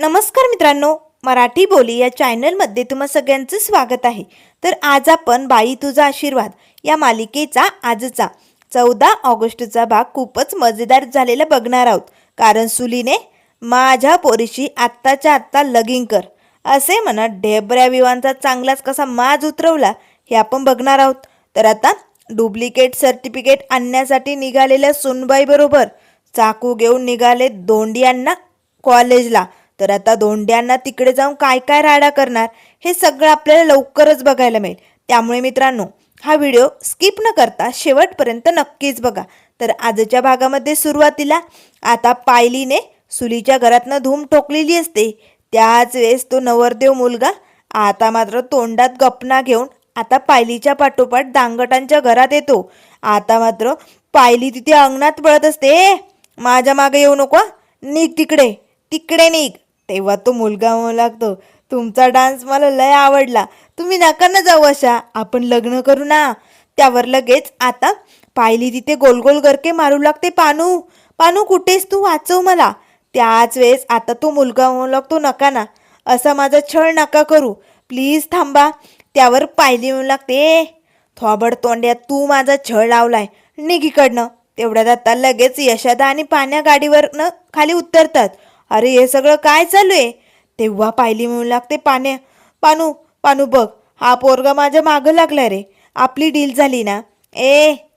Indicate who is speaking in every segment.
Speaker 1: नमस्कार मित्रांनो, मराठी बोली या चॅनलमध्ये तुम्हा सगळ्यांचं स्वागत आहे. तर आज आपण बाई तुझा आशीर्वाद या मालिकेचा आजचा 14 ऑगस्टचा भाग खूपच मजेदार झालेला बघणार आहोत. कारण सुलीने माझ्या पोरीशी आत्ताच्या आत्ता लगीन कर असे म्हणत ढेबऱ्या विवांचा चांगलाच कसा माज उतरवला हे आपण बघणार आहोत. तर आता डुप्लिकेट सर्टिफिकेट आणण्यासाठी निघालेल्या सुनबाई बरोबर चाकू घेऊन निघाले धोंडियांना कॉलेजला. तर आता धोंड्यांना तिकडे जाऊन काय काय राडा करणार हे सगळं आपल्याला लवकरच बघायला मिळेल. त्यामुळे मित्रांनो, हा व्हिडिओ स्किप न करता शेवटपर्यंत नक्कीच बघा. तर आजच्या भागामध्ये सुरुवातीला आता पायलीने सुलीच्या घरातनं धूम ठोकलेली असते. त्याच वेळेस तो नवरदेव मुलगा आता मात्र तोंडात गपना घेऊन आता पायलीच्या पाठोपाठ दांगटांच्या घरात येतो. आता मात्र पायली तिथे अंगणात पळत असते, माझ्या मागे येऊ नको, निघ तिकडे, तिकडे निघ. तेव्हा तो मुलगा म्हणू लागतो, तुमचा डान्स मला लय आवडला, तुम्ही नका ना जाऊ अशा, आपण लग्न करू ना. त्यावर लगेच आता पायली तिथे गोल गोल गरके मारू लागते, पानू पानू कुठेस तू, वाचव मला. त्याच वेळेस आता तो मुलगा म्हणू लागतो, नका ना, असा माझा छळ नका करू, प्लीज थांबा. त्यावर पायली म्हणू लागते, थोबड तोंड्या, तू माझा छळ लावलाय, निघ इकडनं. तेवढ्यात आता लगेच यशोदा आणि पाण्या गाडीवरनं खाली उतरतात. अरे हे सगळं काय चालू आहे? तेव्हा पायली म्हणू लागते, पानू पानू बघ, हा पोरगा माझ्या मागं लागला रे, आपली डील झाली ना.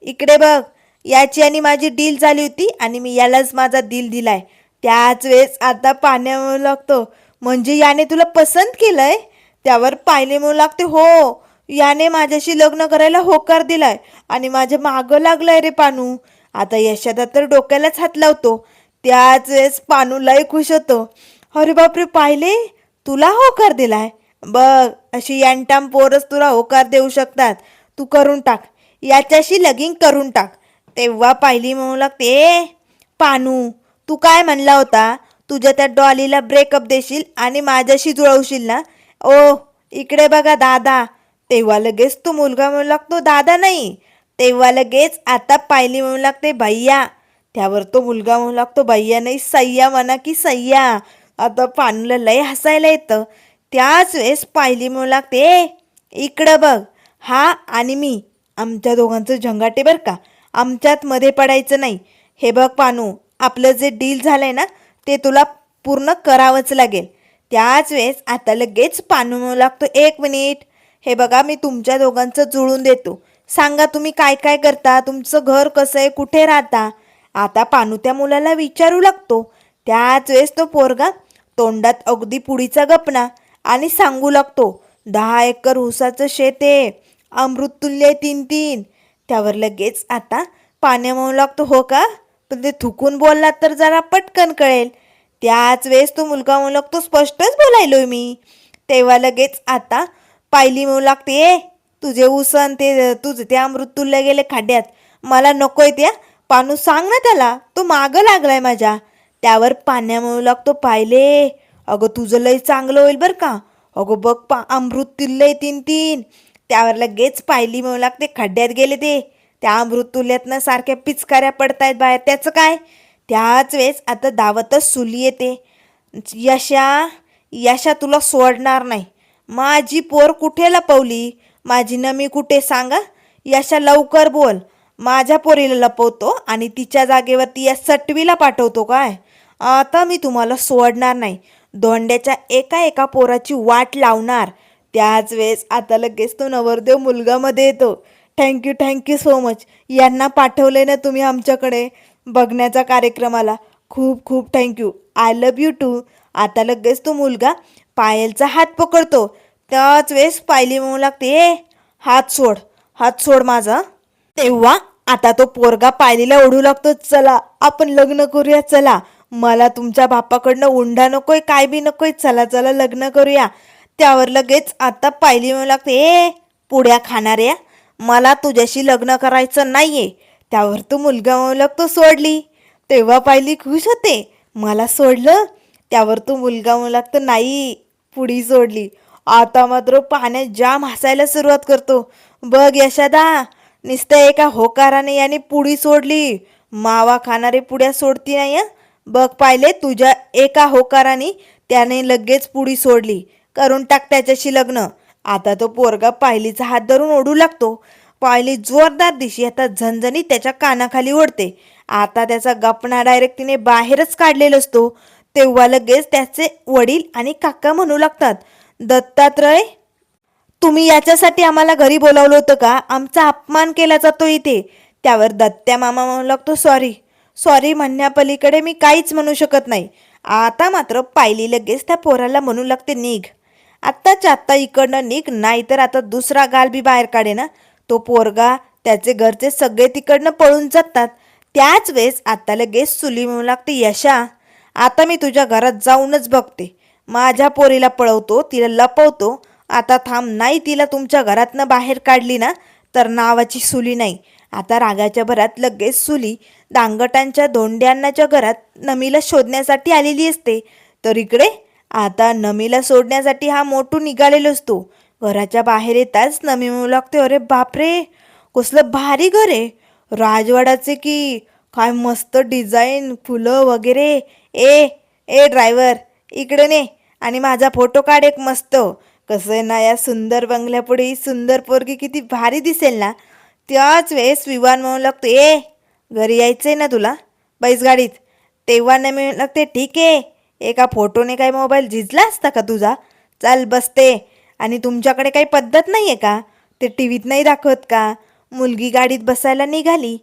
Speaker 1: इकडे बघ, याची आणि माझी डील झाली होती आणि मी यालाच माझा डील दिलाय. त्याच वेळेस आता पाण्या म्हणू लागतो, म्हणजे याने तुला पसंत केलंय? त्यावर पायली म्हणू लागते, हो, याने माझ्याशी लग्न करायला होकार दिलाय आणि माझ्या मागं लागलाय रे पानू. आता यशोदा तर डोक्यालाच हात लावतो. त्याच वेळेस पानू लय खुश होतो, अरे बापरे पाहिले, तुला होकार दिलाय, बघ अशी यांटाम पोरच तुला होकार देऊ शकतात, तू करून टाक, याच्याशी लगीन करून टाक. तेव्हा पायली म्हणू लागते, पानू तू काय म्हणला होता, तुझ्या त्या डॉलीला ब्रेकअप देशील आणि माझ्याशी जुळवशील ना. ओ इकडे बघा दादा. तेव्हा लगेच तो मुलगा म्हणू लागतो, दादा नाही. तेव्हा लगेच आता पायली म्हणू लागते, भैया. त्यावर तो मुलगा म्हणू लागतो, भैया नाही, सय्या म्हणा की सय्या. आता पानूला लय हसायला येतं. त्याच वेळेस पायली म्हणू लागते, इकडं बघ, हा आणि मी, आमच्या दोघांचं झंगाटे बरं का, आमच्यात मध्ये पडायचं नाही. हे बघ पानू, आपलं जे डील झालंय ना ते तुला पूर्ण करावंच लागेल. त्याच वेळेस आता लगेच पानू म्हणू लागतो, एक मिनिट, हे बघा मी तुमच्या दोघांचं जुळून देतो, सांगा तुम्ही काय काय करता, तुमचं घर कसं आहे, कुठे राहता. आता पानू त्या मुलाला विचारू लागतो. त्याच वेळेस तो पोरगा तोंडात अगदी पुडीचा गपना आणि सांगू लागतो, 10 एकर ऊसाचं शेत आहे, अमृततुल्य 3-3. त्यावर लगेच आता पाण्या म्हणू लागतो, हो का, पण ते थुकून बोललात तर जरा पटकन कळेल. त्याच वेळेस तो मुलगा म्हणू लागतो, स्पष्टच बोलायलोय मी. तेव्हा लगेच आता पायली म्हणू लागते, तुझे उसन ते तुझे ते अमृततुल्य गेले खड्ड्यात, मला नकोय त्या. पानू सांग ना त्याला, तो मागं लागलाय माझ्या. त्यावर पाण्या म्हणू लागतो, पाहिले, अगं तुझं लय चांगलं होईल बरं का, अगं बघ अमृततुल्य 3-3. त्यावर लगेच पायली म्हणू लागते, खड्ड्यात गेले ते, त्या अमृततुल्यातनं सारख्या पिचकाऱ्या पडतायत बाहेर, त्याचं काय. त्याच वेळेस आता दावतच सुली येते, यशा तुला सोडणार नाही, माझी पोर कुठे लपवली, माझी नमी कुठे सांगा, यशा लवकर बोल, माझ्या पोरीला लपवतो आणि तिच्या जागेवरती या सटवीला पाठवतो काय. आता मी तुम्हाला सोडणार नाही, धोंड्याच्या एका एका पोराची वाट लावणार. त्याच वेळेस आता लगेच तो नवरदेव मुलगामध्ये येतो, थँक्यू सो मच, यांना पाठवले ना तुम्ही आमच्याकडे बघण्याच्या कार्यक्रमाला, खूप खूप thank you, I love you too. आता लगेच तो मुलगा पायलचा हात पकडतो. त्याच वेळेस पायली म्हणू लागते, हात सोड माझा. तेव्हा आता तो पोरगा पायलीला ओढू लागतो, चला आपण लग्न करूया, चला, मला तुमच्या बापाकडनं उंडा नकोय, काय बी नकोय, चला चला लग्न करूया. त्यावर लगेच आता पायली म्हणू लागते, पुड्या खाणाऱ्या, मला तुझ्याशी लग्न करायचं नाहीये. त्यावर तो मुलगा म्हणू लागतो, सोडली. तेव्हा पायली खुश होते, मला सोडलं. त्यावर तो मुलगा म्हणू लागतो, नाही, पुडी सोडली. आता मात्र पाण्यात जाम हसायला सुरुवात करतो, बघ यशोदा, नुसतं एका होकाराने याने पुडी सोडली, मावा खाणारी पुड्या सोडती नाही. बघ पाहिले, तुझ्या एका होकाराने त्याने लगेच पुढी सोडली. करून टाक त्याच्याशी लग्न. आता तो पोरगा पायलीचा हात धरून ओढू लागतो. पायली जोरदार दिशी आता झणझणी त्याच्या कानाखाली ओढते. आता त्याचा गपणा डायरेक्ट तिने बाहेरच काढलेला असतो. तेव्हा लगेच त्याचे वडील आणि काका म्हणू लागतात, दत्तात्रय, तुम्ही याच्यासाठी आम्हाला घरी बोलावलं होतं का? आमचा अपमान केला जातो इथे. त्यावर दत्त्या मामा म्हणू लागतो, सॉरी सॉरी म्हणण्यापलीकडे मी काहीच म्हणू शकत नाही. आता मात्र पायली लगेच त्या पोराला म्हणू लागते, निघ आत्ताच्या आत्ता इकडनं निघ, नाहीतर आता दुसरा गाल बी बाहेर काढे ना. तो पोरगा त्याचे घरचे सगळे तिकडनं पळून जातात. त्याच वेळेस आता लगेच सुली म्हणू लागते, यशा, आता मी तुझ्या घरात जाऊनच बघते. माझ्या पोरीला पळवतो, तिला लपवतो. आता थांब, नाही तिला तुमच्या घरातनं बाहेर काढली ना तर नावाची सुली नाही. आता रागाच्या भरात लगेच सुली दांगटांच्या धोंड्यांनाच्या घरात नमीला शोधण्यासाठी आलेली असते. तर इकडे आता नमीला सोडण्यासाठी हा मोठू निघालेलो असतो. घराच्या बाहेर येताच नमी म्हणू लागते, अरे बापरे, कसलं भारी घर आहे, राजवाड्याचे की काय मस्त डिझाईन, फुलं वगैरे. ए ए ड्रायव्हर, इकडे ने आणि माझा फोटो काढ एक मस्त. कसं आहे ना, या सुंदर बंगल्यापुढे ही सुंदर पोरगी किती भारी दिसेल ना. त्याच वेळेस विवान म्हणू लागतो, ए घरी यायचंय ना तुला, बैस गाडीत. तेव्हा नाही म्हणू लागते, ठीक आहे, एका फोटोने काय मोबाईल झिजला असता का तुझा? चल बसते. आणि तुमच्याकडे काही पद्धत नाही आहे का? ते टी व्हीत नाही दाखवत का? मुलगी गाडीत बसायला निघाली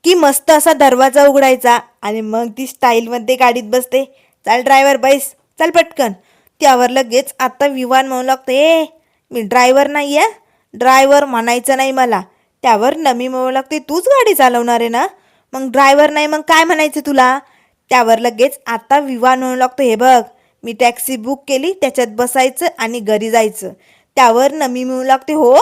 Speaker 1: की मस्त असा दरवाजा उघडायचा आणि मग ती स्टाईलमध्ये गाडीत बसते. चल ड्रायव्हर बैस, चल पटकन. त्यावर लगेच आता विवान म्हणू लागते, ए मी ड्रायव्हर नाही आहे, ड्रायव्हर म्हणायचं नाही मला. त्यावर नमी म्हणू लागते, तूच गाडी चालवणार आहे ना, मग ड्रायव्हर नाही मग काय म्हणायचं तुला? त्यावर लगेच आता विवान म्हणू लागतो, हे बघ, मी टॅक्सी बुक केली, त्याच्यात बसायचं आणि घरी जायचं. त्यावर नमी म्हणू लागते, हो,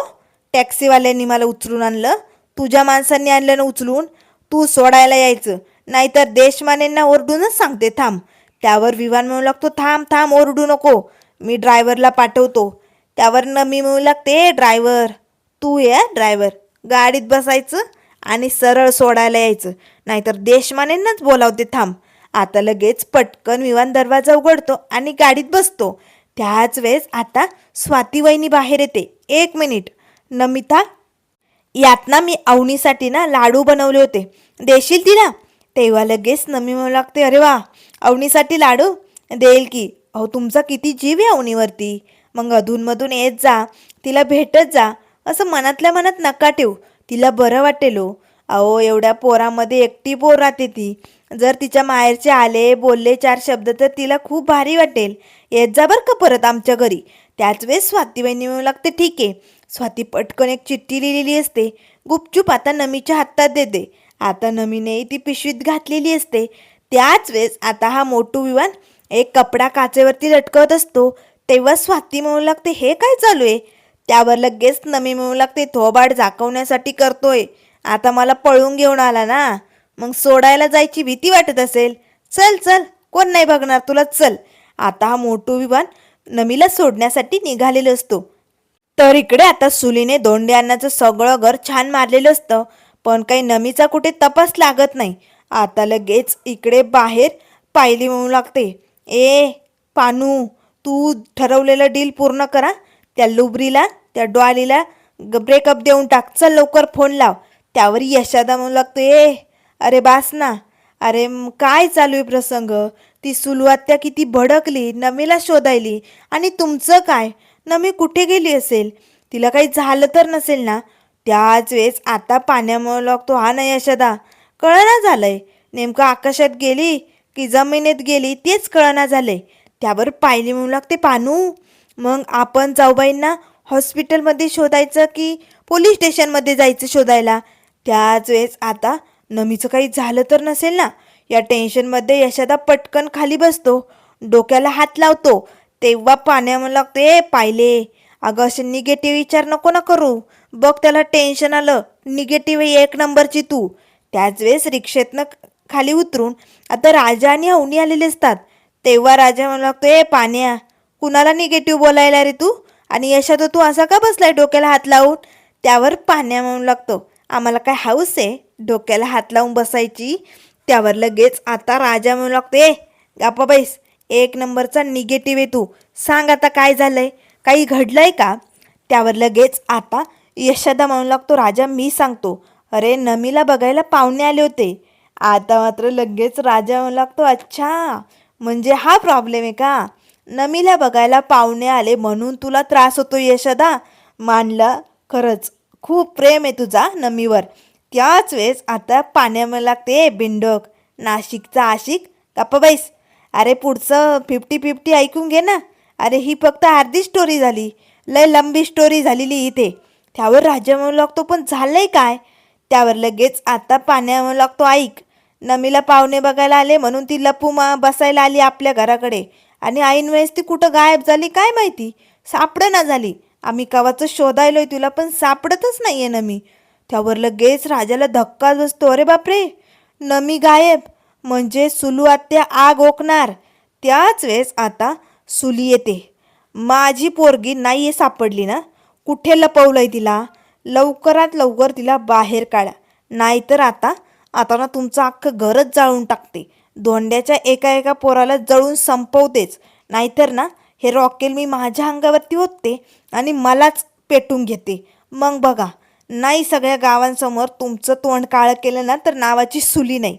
Speaker 1: टॅक्सीवाल्यांनी मला उचलून आणलं, तुझ्या माणसांनी आणलं ना उचलून, तू सोडायला यायचं, नाहीतर देशमानेंना ओरडूनच सांगते, थांब. त्यावर विवान म्हणू लागतो, थांब थांब, ओरडू नको, मी ड्रायव्हरला पाठवतो. त्यावर नमी म्हणू लागते, ड्रायव्हर तू ये, ड्रायव्हर गाडीत बसायचं आणि सरळ सोडायला यायचं, नाहीतर देशमानेंनाच बोलावते, थांब. आता लगेच पटकन विवान दरवाजा उघडतो आणि गाडीत बसतो. त्याच वेळेस आता स्वाती वहिनी बाहेर येते. एक मिनिट नमिता, यात ना मी अवनीसाठी ना लाडू बनवले होते, देशील तिला? तेव्हा लगेच नमी म्हणू लागते, अरे वा, अवनीसाठी लाडू देईल की. अहो तुमचा किती जीव आहे अवनीवरती. मग अधूनमधून येत जा, तिला भेटत जा, असं मनातल्या मनात नका ठेवू, तिला बरं वाटेल हो. अहो एवढ्या पोरामध्ये एकटी पोर राहते ती, जर तिच्या माहेरचे आले बोलले चार शब्द तर तिला खूप भारी वाटेल. येत जा बरं का परत आमच्या घरी. त्याच वेळेस स्वाती वहिनी म्हणू लागते, ठीक आहे. स्वाती पटकन एक चिठ्ठी लिहिलेली असते, गुपचूप आता नमीच्या हातात देते. आता नमीने ती पिशवीत घातलेली असते. त्याच वेळेस आता हा मोठू विवान एक कपडा काचेवरती लटकवत असतो. तेव्हा स्वाती म्हणू लागते, हे काय चालू आहे? त्यावर लगेच नमी म्हणू लागते, थोबाड झाकवण्यासाठी करतोय, आता मला पळून घेऊन आला ना, मग सोडायला जायची भीती वाटत असेल, चल चल, कोण नाही बघणार तुला, चल. आता हा मोठू विवान नमीला सोडण्यासाठी निघालेलं असतो. तर इकडे आता सुलीने धोंडे अण्णाचं सगळं घर छान मारलेलं असतं, पण काही नमीचा कुठे तपास लागत नाही. आता लगेच इकडे बाहेर पायली म्हणू लागते, ए पानू, तू ठरवलेलं डील पूर्ण करा, त्या लुबरीला त्या डॉलीला ब्रेकअप देऊन टाक, चल लवकर फोन लाव. त्यावर यशादा म्हणू लागतो, ए अरे बास ना, अरे काय चालू आहे प्रसंग, ती सुलवात्या किती भडकली नमीला शोधायली, आणि तुमचं काय, नमी कुठे गेली असेल, तिला काही झालं तर नसेल ना. त्याच वेळेस आता पाण्यामुळे लागतो, हा ना यशदा, कळना झालंय नेमकं आकाशात गेली की जमिनीत गेली तेच कळना झालंय. त्यावर पायली म्हणू लागते, पानू मग आपण जाऊबाईंना हॉस्पिटलमध्ये शोधायचं की पोलीस स्टेशनमध्ये जायचं शोधायला? त्याच वेळेस आता नमीचं काही झालं तर नसेल ना, या टेन्शनमध्ये यशदा पटकन खाली बसतो, डोक्याला हात लावतो. तेव्हा पाण्यामध्ये लागते, ए पाहिले, अगं असे निगेटिव्ह विचार नको ना करू, बघ त्याला टेन्शन आलं, निगेटिव्ह एक नंबरची तू. त्याच वेळेस रिक्षेतनं खाली उतरून आता राजा आणि अवनी आलेले असतात. तेव्हा राजा म्हणू लागतो, ए पाण्या, कुणाला निगेटिव्ह बोलायला रे तू, आणि यशादा तू असा का बसलाय डोक्याला हात लावून? त्यावर पाण्या म्हणू लागतो, आम्हाला काय हाऊस आहे डोक्याला हात लावून बसायची? त्यावर लगेच आता राजा म्हणू लागतो, ए गप्पा बैस, एक नंबरचा निगेटिव्ह आहे तू. सांग आता काय झालंय, काही घडलंय का? त्यावर लगेच आता यशोदा म्हणू लागतो, राजा मी सांगतो. अरे नमीला बघायला पाहुणे आले होते. आता मात्र लगेच राजा म्हणू लागतो, अच्छा म्हणजे हा प्रॉब्लेम आहे का? नमीला बघायला पाहुणे आले म्हणून तुला त्रास होतो यशोदा. मानलं, खरंच खूप प्रेम आहे तुझा नमीवर. त्याच वेळेस आता पाण्यामध्ये लागते बिंडोक, नाशिकचा आशिक. गप्प बैस. अरे पुढचं 50-50 ऐकून घे ना. अरे ही फक्त अर्धी स्टोरी झाली, लय लंबी स्टोरी झालेली इथे. त्यावर राजा म्हणू लागतो, पण झालंय काय? त्यावर लगेच आता पाण्या म्हणू लागतो, ऐक. नमीला पाहुणे बघायला आले म्हणून ती बसायला आली आपल्या घराकडे, आणि ऐन वेळेस ती कुठं गायब झाली काय माहिती, सापडना झाली. आम्ही कवाचं शोधायलोय तुला पण सापडतच नाहीये नमी. त्यावर लगेच राजाला धक्काच बसतो, अरे बापरे, नमी गायब म्हणजे सुलू आत्या आग ओकणार. त्याच वेळेस आता सुली येते. माझी पोरगी नाहीये सापडली ना, कुठे लपवलंय तिला, लवकरात लवकर तिला बाहेर काढा, नाहीतर आता आता ना तुमचं अख्खं घरच जाळून टाकते. धोंड्याच्या एका एका पोराला जळून संपवतेच, नाहीतर ना हे रॉकेल मी माझ्या अंगावरती होते आणि मलाच पेटून घेते. मग बघा, नाही सगळ्या गावांसमोर तुमचं तोंड काळं केलं ना तर नावाची सुली नाही.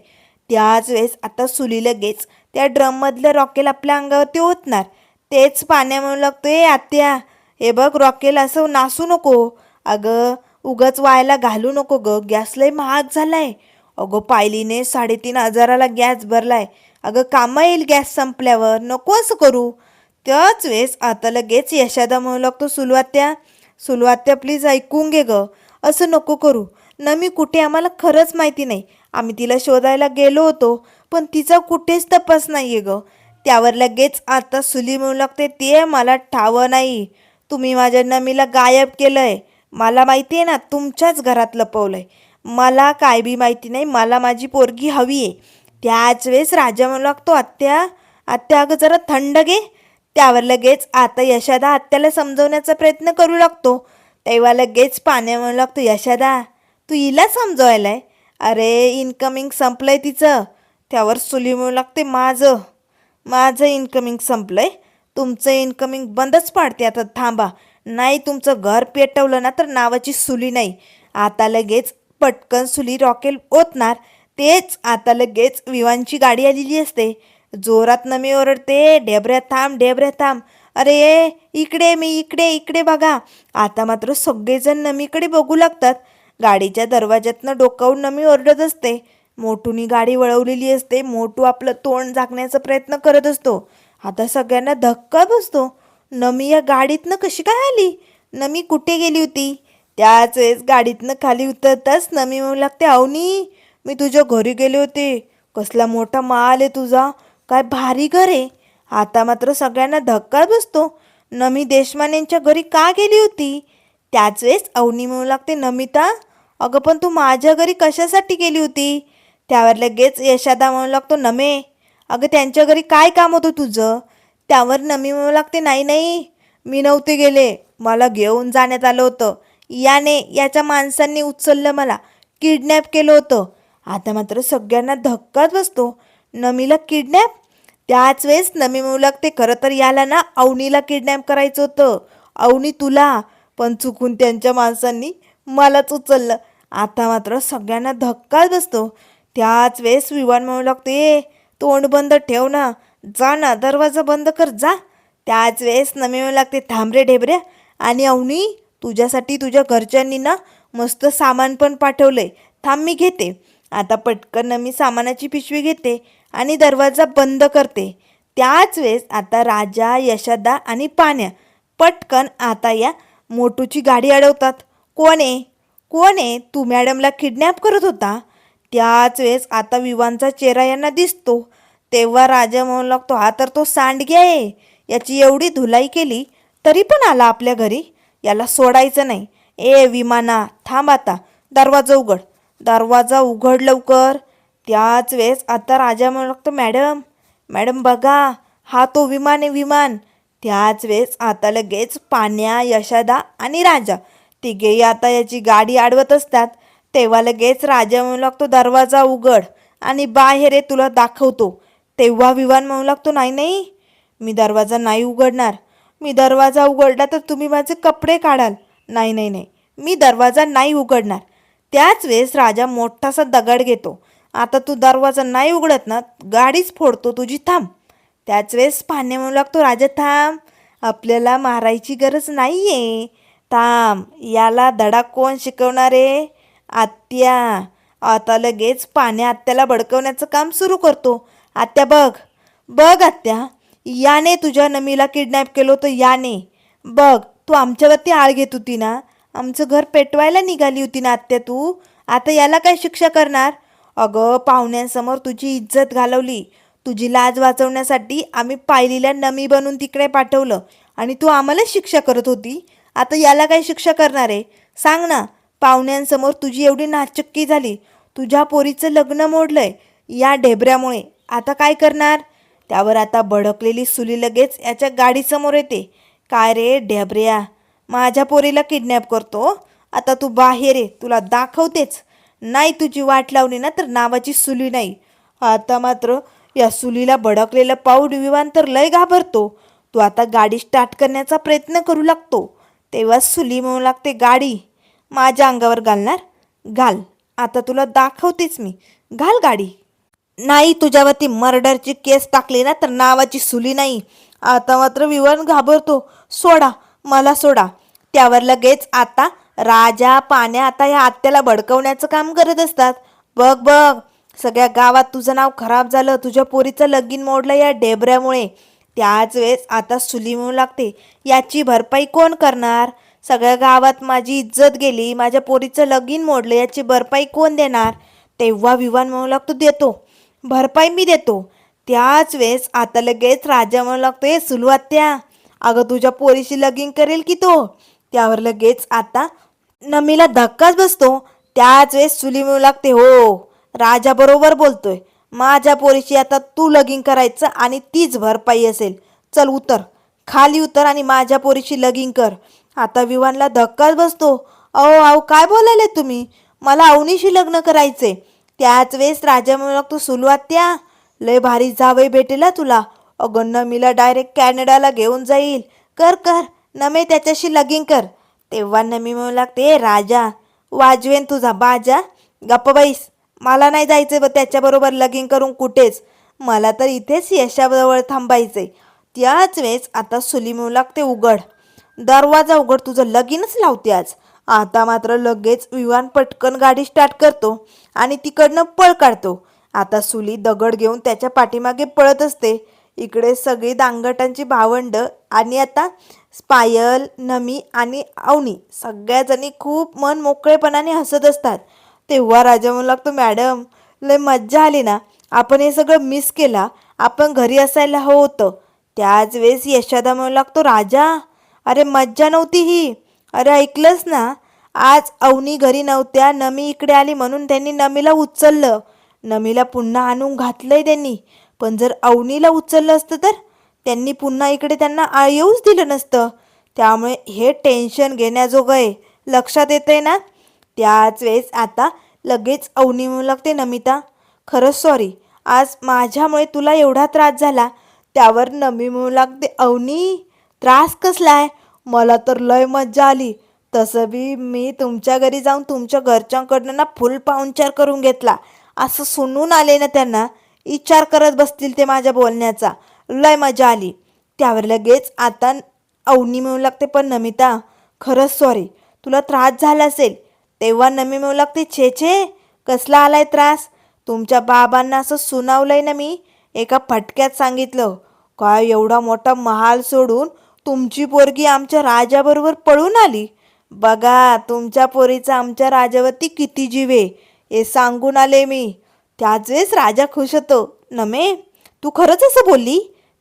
Speaker 1: त्याच वेळेस आता सुली लगेच त्या ड्रममधलं रॉकेल आपल्या अंगावरती ओतणार. तेच पाण्या म्हणू लागतोय, आत्या हे बघ रॉकेल असं नासू नको. अगं उगच व्हायला घालू नको ग, गॅस लय महाग झालाय. अगं पायलीने 3,500ला गॅस भरलाय. अगं कामा येईल गॅस संपल्यावर, नको असं करू. त्याच वेळेस आता लगेच यशोदा म्हणू लागतो, सुलवात्या प्लीज ऐकून घे ग, असं नको करू. नमी कुठे आम्हाला खरंच माहिती नाही. आम्ही तिला शोधायला गेलो होतो पण तिचा कुठेच तपास नाही आहे ग. त्यावर लगेच आता सुली म्हणू लागते, ते मला ठावं नाही. तुम्ही माझ्या नमीला गायब केलंय. मला माहिती आहे ना तुमच्याच घरात लपवलंय. मला काय बी माहिती नाही, मला माझी पोरगी हवी आहे. त्याच वेळेस राजा म्हणू लागतो, आत्या आत्या अगं जरा थंड घे. त्यावर लगेच आता यशोदा आत्याला समजवण्याचा प्रयत्न करू लागतो. तेव्हा लगेच पाण्या म्हणू लागतो, यशोदा तू हिला समजवायलाय? अरे इन्कमिंग संपलंय तिचं. त्यावर सुली म्हणू लागते, माझं माझं इन्कमिंग संपलंय, तुमचं इन्कमिंग बंदच पाडते आता, थांबा. नाही तुमचं घर पेटवलं ना तर नावाची सुली नाही. आता लगेच पटकन सुली रॉकेल ओतणार. तेच आता लगेच विवानची गाडी आलेली असते. जोरात नमी ओरडते, ढेबऱ्या थांब, ढेबऱ्या थांब. अरे इकडे, मी इकडे, इकडे बघा. आता मात्र सगळेजण नमीकडे बघू लागतात. गाडीच्या दरवाज्यातनं डोकावून नमी ओरडत असते. मोटूनी गाडी वळवलेली असते. मोटू आपलं तोंड झाकण्याचा प्रयत्न करत असतो. आता सगळ्यांना धक्का बसतो, नमी या गाडीतनं कशी काय आली? नमी कुठे गेली होती? त्याच वेळेस गाडीतनं खाली उतरताच नमी म्हणू लागते, अवनी मी तुझ्या घरी गेले होते. कसला मोठा माल आहे तुझा, काय भारी घर आहे. आता मात्र सगळ्यांना धक्का बसतो, नमी देशमानेंच्या घरी का गेली होती? त्याच वेळेस अवनी म्हणू लागते, नमिता अगं पण तू माझ्या घरी कशासाठी गेली होती? त्यावर लगेच यशोदा म्हणू लागतो, नमे अगं त्यांच्या घरी काय काम होतं तुझं? त्यावर नमी म्हणू लागते, नाही नाही मी नव्हते गेले, मला घेऊन जाण्यात आलं होतं. याच्या माणसांनी उचललं, मला किडनॅप केलं होतं. आता मात्र सगळ्यांना धक्काच बसतो, नमीला किडनॅप? त्याच वेळेस नमी म्हणू लागते, खरं तर याला ना अवनीला किडनॅप करायचं होतं, अवनी तुला, पण चुकून त्यांच्या माणसांनी मलाच उचललं. आता मात्र सगळ्यांना धक्काच बसतो. त्याच वेळेस विवान म्हणू लागते, तोंड बंद ठेव ना, जा ना दरवाजा बंद कर जा. त्याच वेळेस नमी म्हणू लागते, थांब रे ढेबऱ्या, आणि अवनी तुझ्यासाठी तुझ्या घरच्यांनी ना मस्त सामान पण पाठवलंय, थांब मी घेते. आता पटकन नमी सामानाची पिशवी घेते आणि दरवाजा बंद करते. त्याच वेळेस आता राजा, यशोदा आणि पाण्या पटकन आता या मोटूची गाडी अडवतात. कोण आहे, कोण आहे, तू मॅडमला किडनॅप करत होता? त्याच वेळेस आता विवानचा चेहरा यांना दिसतो. तेव्हा राजा म्हणू लागतो, हा तर तो सांडग्या आहे, याची एवढी धुलाई केली तरी पण आला आपल्या घरी, याला सोडायचं नाही. ए विमाना थांब, आता दरवाजा उघड, दरवाजा उघड लवकर. त्याच वेळेस आता राजा म्हणू लागतो, मॅडम मॅडम बघा, हा तो विमान आहे, विमान. त्याच वेळेस आता लगेच पाण्या, यशोदा आणि राजा तिघेही आता याची गाडी अडवत असतात. तेव्हा लगेच राजा म्हणू लागतो, दरवाजा उघड आणि बाहेर ये, तुला दाखवतो. तेव्हा विवान म्हणू लागतो, नाही नाही मी दरवाजा नाही उघडणार. मी दरवाजा उघडला तर तुम्ही माझे कपडे काढाल. नाही नाही नाही, मी दरवाजा नाही उघडणार. त्याच वेळेस राजा मोठासा दगड घेतो. आता तू दरवाजा नाही उघडत ना, गाडीच फोडतो तुझी, थांब. त्याच वेळेस पाण्या म्हणू लागतो, राजा थांब, आपल्याला मारायची गरज नाही आहे, थांब. याला धडा कोण शिकवणार आहे? आत्या. आता लगेच पाण्या आत्याला भडकवण्याचं काम सुरू करतो. आत्या बघ, बघ आत्या, याने तुझ्या नमीला किडनॅप केलं होतं, याने. बघ, तू आमच्यावरती आळ घेत होती ना, आमचं घर पेटवायला निघाली होती ना आत्या तू. आता याला काय शिक्षा करणार? अगं, पाहुण्यांसमोर तुझी इज्जत घालवली. तुझी लाज वाचवण्यासाठी आम्ही पायलीला नमी बनून तिकडे पाठवलं आणि तू आम्हाला शिक्षा करत होती. आता याला काय शिक्षा करणार आहे? सांग ना. पाहुण्यांसमोर तुझी एवढी नाचक्की झाली. तुझ्या पोरीचं लग्न मोडलंय या ढेबऱ्यामुळे. आता काय करणार? त्यावर आता भडकलेली सुली लगेच याच्या गाडीसमोर येते. काय रे ढेबऱ्या, माझ्या पोरीला किडनॅप करतो? आता तू बाहेर ये, तुला दाखवतेच. नाही तुझी वाट लावली ना तर नावाची सुली नाही. आता मात्र या सुलीला भडकलेलं पाऊड विमान तर लय घाबरतो. तो आता गाडी स्टार्ट करण्याचा प्रयत्न करू लागतो. तेव्हा सुली म्हणू लागते, गाडी माझ्या अंगावर घालणार? घाल, आता तुला दाखवतेच मी, घाल गाडी. नाही, तुझ्यावरती मर्डरची केस टाकली ना तर नावाची सुली नाही. आता मात्र विवन घाबरतो. सोडा, मला सोडा. त्यावर लगेच आता राजा पाण्या आता या आत्याला भडकवण्याचं काम करत असतात. बघ बघ, सगळ्या गावात तुझं नाव खराब झालं, तुझ्या पोरीचं लगीन मोडलं या ढेबऱ्यामुळे. त्याच वेळेस आता सुली म्हणू लागते, याची भरपाई कोण करणार? सगळ्या गावात माझी इज्जत गेली, माझ्या पोरीचं लगीन मोडलं, याची भरपाई कोण देणार? तेव्हा विवान म्हणू लागतो, देतो, भरपाई मी देतो. त्याच वेळेस आता लगेच राजा म्हणू लागतो, ए सुलवात्या, अगं तुझ्या पोरीशी लगीन करेल की तो. त्यावर लगेच आता नमीला धक्काच बसतो. त्याच वेळेस सुली म्हणू लागते, हो, राजा बरोबर बोलतोय. माझ्या पोरीशी आता तू लगीन करायचं आणि तीच भरपाई असेल. चल उतर, खाली उतर आणि माझ्या पोरीशी लगीन कर. आता विवानला धक्काच बसतो. अहो अहो, काय बोलायले तुम्ही? मला अवनीशी लग्न करायचे. त्याच वेळेस राजा म्हणू लागतो, सुलवात्या, लय भारी जावई भेटेल तुला. अगं नमीला डायरेक्ट कॅनडाला घेऊन जाईल. कर कर, नमे त्याच्याशी लगीन कर. तेव्हा नमी म्हणू लागते, राजा, वाजवेन तुझा बाजा, गप्प बैस. मला नाही जायचं त्याच्याबरोबर लगीन करून कुठेच. मला तर इथेच यशाजवळ थांबायचंय. त्याच वेळेस आता सुली म्हणू लागते, उघड दरवाजा, उघड, तुझं लगीनच लावते आज. आता मात्र लगेच विवान पटकन गाडी स्टार्ट करतो आणि तिकडनं पळ काढतो. आता सुली दगड घेऊन त्याच्या पाठीमागे पळत असते. इकडे सगळी दांगटांची भावंड आणि आता पायल, नमी आणि अवनी सगळ्याजणी खूप मन मोकळेपणाने हसत असतात. तेव्हा राजा म्हणू लागतो, मॅडम, लय मज्जा आली ना, आपण हे सगळं मिस केला, आपण घरी असायला हवं होतं. त्याच वेळेस यशोदा म्हणू लागतो, राजा, अरे मज्जा नव्हती ही. अरे ऐकलंस ना, आज अवनी घरी नव्हत्या, नमी इकडे आली म्हणून त्यांनी नमीला उचललं. नमीला पुन्हा आणून घातलंय त्यांनी. पण जर अवनीला उचललं असतं तर त्यांनी पुन्हा इकडे त्यांना येऊच दिलं नसतं. त्यामुळे हे टेन्शन घेण्याजोगं आहे, लक्षात येतंय ना? त्याच वेळेस आता लगेच अवनी म्हणू लागते, नमिता, खरंच सॉरी, आज माझ्यामुळे तुला एवढा त्रास झाला. त्यावर नमी म्हणू लागते, अवनी, त्रास कसलाय? मला तर लय मज्जा आली. तसं बी मी तुमच्या घरी जाऊन तुमच्या घरच्यांकडनं ना फुल पाहुणचार करून घेतला. असं सुनून आले ना त्यांना, विचार करत बसतील ते माझ्या बोलण्याचा. लय मजा आली. त्यावर लगेच आता अवनी म्हणू लागते, पण नमिता, खरंच सॉरी, तुला त्रास झाला असेल. तेव्हा नमी म्हणू लागते, छे छे, कसला आलाय त्रास? तुमच्या बाबांना असं सुनावलंय ना मी, एका फटक्यात सांगितलं. काय एवढा मोठा महाल सोडून तुमची पोरगी आमच्या राजाबरोबर पळून आली? बघा तुमच्या पोरीचा आमच्या राजावरती किती जीव आहे, हे सांगून आले मी. त्याच वेळेस राजा खुश होतो, नमे, तू खरंच असं बोलली?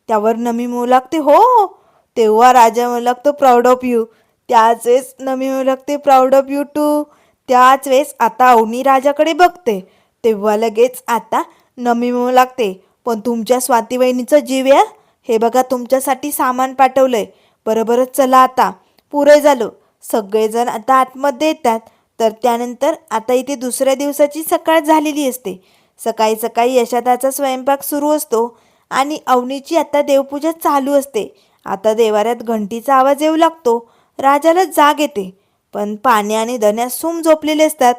Speaker 1: त्यावर नमी म्हणू लागते, हो. तेव्हा राजा म्हणू लागतो, प्राऊड ऑफ यू. त्याच वेळेस नमी म्हणू लागते, प्राऊड ऑफ यू टू. त्याच वेळेस आता अवनी राजाकडे बघते. तेव्हा लगेच आता नमी म्हणू लागते, पण तुमच्या स्वाती वहिनीचं जीव आहे. हे बघा तुमच्यासाठी सामान पाठवलंय. बरोबर, चला आता, पुरे झालं. सगळेजण आता आतमध्ये येतात. तर त्यानंतर आता इथे दुसऱ्या दिवसाची सकाळ झालेली असते. सकाळी सकाळी यशोदाचा स्वयंपाक सुरू असतो आणि अवनीची आता देवपूजा चालू असते. आता देवाऱ्यात घंटीचा आवाज येऊ लागतो. राजाला जाग येते, पण पाण्या आणि धन्या सूम झोपलेले असतात.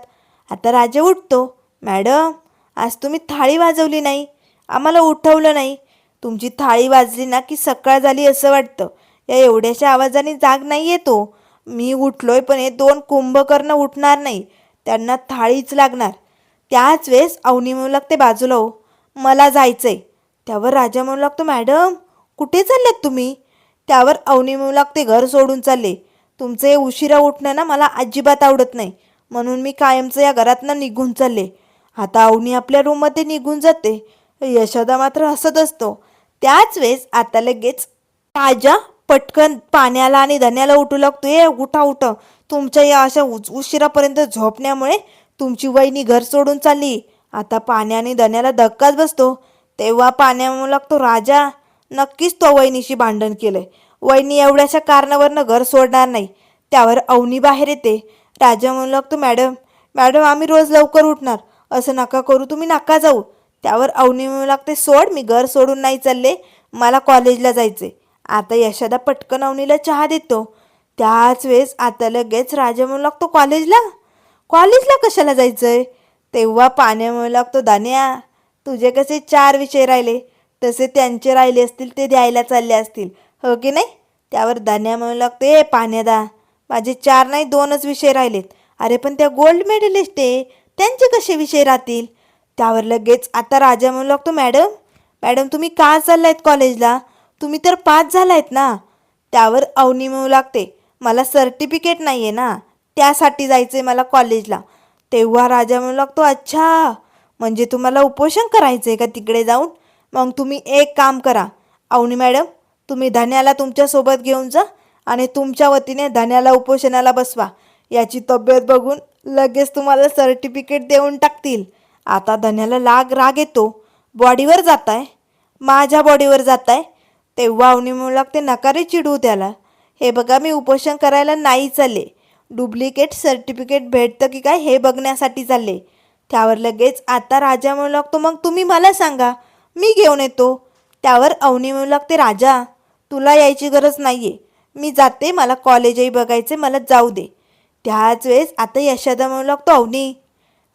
Speaker 1: आता राजा उठतो. मॅडम, आज तुम्ही थाळी वाजवली नाही, आम्हाला उठवलं नाही. तुमची थाळी वाजली ना की सकाळ झाली असं वाटतं. या एवढ्याशा आवाजाने जाग नाही येतो. मी उठलोय, पण हे 2 कुंभकर्ण उठणार नाही, त्यांना थाळीच लागणार. त्याच वेळेस अवनी म्हणू लागते, बाजूला हो, मला जायचंय. त्यावर राजा म्हणू लागतो, मॅडम कुठे चाललेत तुम्ही? त्यावर अवनी म्हणू लागते, घर सोडून चालले. तुमचं हे उशिरा उठणं ना मला अजिबात आवडत नाही, म्हणून मी कायमचं या घरातनं निघून चालले. आता अवनी आपल्या रूममध्ये निघून जाते. यशोदा मात्र हसत असतो. त्याच वेळेस आता लगेच राजा पटकन पाण्याला आणि धन्याला उठू लागतो. उठा उठा, तुमच्या या अशा उशिरापर्यंत झोपण्यामुळे तुमची वहिनी घर सोडून चालली. आता पाण्या आणि धन्याला धक्काच बसतो. तेव्हा पाण्या म्हणू लागतो, राजा नक्कीच तो वहिनीशी भांडण केलंय. वहिनी एवढ्याशा कारणावरनं घर सोडणार नाही. त्यावर अवनी बाहेर येते. राजा म्हणू लागतो, मॅडम मॅडम आम्ही रोज लवकर उठणार, असं नका करू, तुम्ही नका जाऊ. त्यावर अवनी म्हणू लागते, सोड, मी घर सोडून नाही चालले, मला कॉलेजला जायचे. आता यशोदा पटकन अवनीला चहा देतो. त्याच वेळेस आता लगेच राजा म्हणू लागतो, कॉलेजला कॉलेजला कशाला जायचंय? तेव्हा पाण्या म्हणू लागतो, दान्या तुझे कसे 4 विषय राहिले, तसे त्यांचे राहिले असतील, ते द्यायला चालले असतील, हो की नाही? त्यावर दान्या म्हणू लागतो, पाण्यादा, माझे 4 नाही 2च विषय राहिलेत. अरे पण त्या गोल्ड मेडलिस्ट आहे, त्यांचे कसे विषय राहतील? त्यावर लगेच आता राजा म्हणू लागतो, मॅडम मॅडम तुम्ही का चाललायत कॉलेजला? तुम्ही तर पास झालायत ना. त्यावर अवनी म्हणू लागते, मला सर्टिफिकेट नाही आहे ना, त्यासाठी जायचं आहे मला कॉलेजला. तेव्हा राजा म्हणू लागतो, अच्छा, म्हणजे तुम्हाला उपोषण करायचं आहे का तिकडे जाऊन? मग तुम्ही एक काम करा, अवनी मॅडम, तुम्ही धन्याला तुमच्यासोबत घेऊन जा आणि तुमच्या वतीने धन्याला उपोषणाला बसवा. याची तब्येत बघून लगेच तुम्हाला सर्टिफिकेट देऊन टाकतील. आता धन्याला राग येतो. बॉडीवर जाताय, माझ्या बॉडीवर जाताय. तेव्हा अवनी म्हणू लागते, नका रे चिडू त्याला. हे बघा, मी उपोषण करायला नाही चालले, डुप्लिकेट सर्टिफिकेट भेटतं की काय हे बघण्यासाठी चालले. त्यावर लगेच आता राजा म्हणू लागतो, मग तुम्ही मला सांगा, मी घेऊन येतो. त्यावर अवनी म्हणू लागते, राजा तुला यायची गरज नाही आहे, मी जाते, मला कॉलेजही बघायचे, मला जाऊ दे. त्याच वेळेस आता यशोदा म्हणू लागतो, अवनी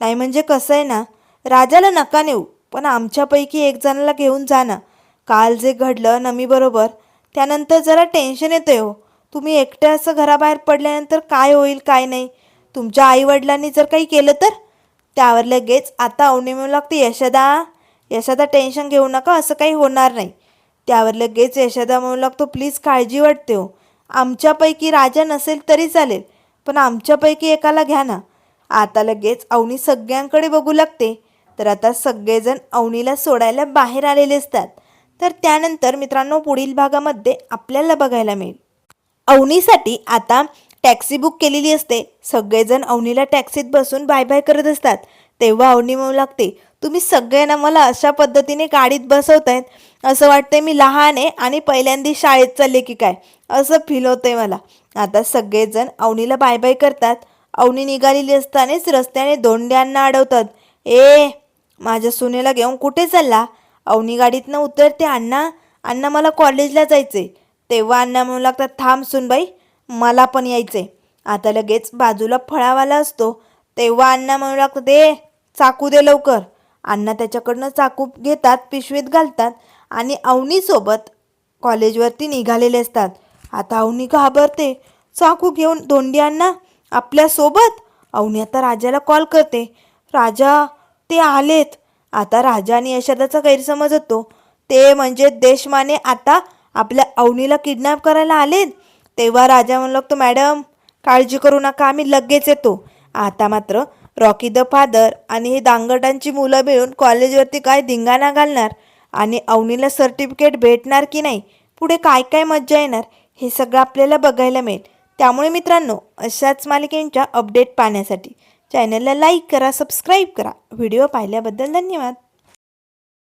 Speaker 1: नाही म्हणजे कसं आहे ना, राजाला नका नेऊ, पण आमच्यापैकी एक जणाला घेऊन जा ना. काल जे घडलं नमी बरोबर, त्यानंतर जरा टेन्शन येतं हो. तुम्ही एकटे असं घराबाहेर पडल्यानंतर काय होईल काय नाही, तुमच्या आईवडिलांनी जर काही केलं तर? त्यावर लगेच आता अवनी म्हणू लागते, यशोदा यशोदा टेन्शन घेऊ नका, असं काही होणार नाही. त्यावर लगेच यशोदा म्हणू लागतो, प्लीज काळजी वाटते हो, आमच्यापैकी राजा नसेल तरी चालेल, पण आमच्यापैकी एकाला घ्या ना. आता लगेच अवनी सगळ्यांकडे बघू लागते. तर आता सगळेजण अवनीला सोडायला बाहेर आलेले असतात. तर त्यानंतर मित्रांनो पुढील भागामध्ये आपल्याला बघायला मिळेल, अवनीसाठी आता टॅक्सी बुक केलेली असते. सगळेजण अवनीला टॅक्सीत बसून बाय बाय करत असतात. तेव्हा अवनी म्हणू लागते, तुम्ही सगळ्यांना मला अशा पद्धतीने गाडीत बसवतायत, असं वाटतंय मी लहान आहे आणि पहिल्यांदा शाळेत चालले की काय, असं फील होतंय मला. आता सगळेजण अवनीला बाय बाय करतात. अवनी निघालेली असतानाच रस्त्याने धोंड्यांना अडवतात. माझ्या सुनेला घेऊन कुठे चालला? अवनी गाडीतनं उतरते. अण्णा अण्णा मला कॉलेजला जायचे. तेव्हा अण्णा म्हणू लागतात, थांब सुनबाई, मला पण यायचे. आता लगेच बाजूला फळावाला असतो. तेव्हा अण्णा म्हणू लागतात, चाकू दे लवकर. अण्णा त्याच्याकडनं चाकू घेतात, पिशवीत घालतात आणि अवनीसोबत कॉलेजवरती निघालेले असतात. आता अवनी घाबरते. चाकू घेऊन धोंडी अण्णा आपल्यासोबत. अवनी आता राजाला कॉल करते, राजा ते आलेत. आता राजा आणि यशोदाचा गैरसमज होतो. ते म्हणजे देशमाने आता आपल्या अवनीला किडनॅप करायला आलेत. तेव्हा राजा म्हणू लागतो, मॅडम काळजी करू नका, आम्ही लगेच येतो. आता मात्र रॉकी द फादर आणि हे दांगटांची मुलं मिळून कॉलेजवरती काय धिंगाणा घालणार आणि अवनीला सर्टिफिकेट भेटणार की नाही, पुढे काय काय मज्जा येणार, हे सगळं आपल्याला बघायला मिळेल. त्यामुळे मित्रांनो अशाच मालिकेंच्या अपडेट पाहण्यासाठी चॅनलला लाईक करा, सबस्क्राईब करा. व्हिडिओ पाहिल्याबद्दल धन्यवाद.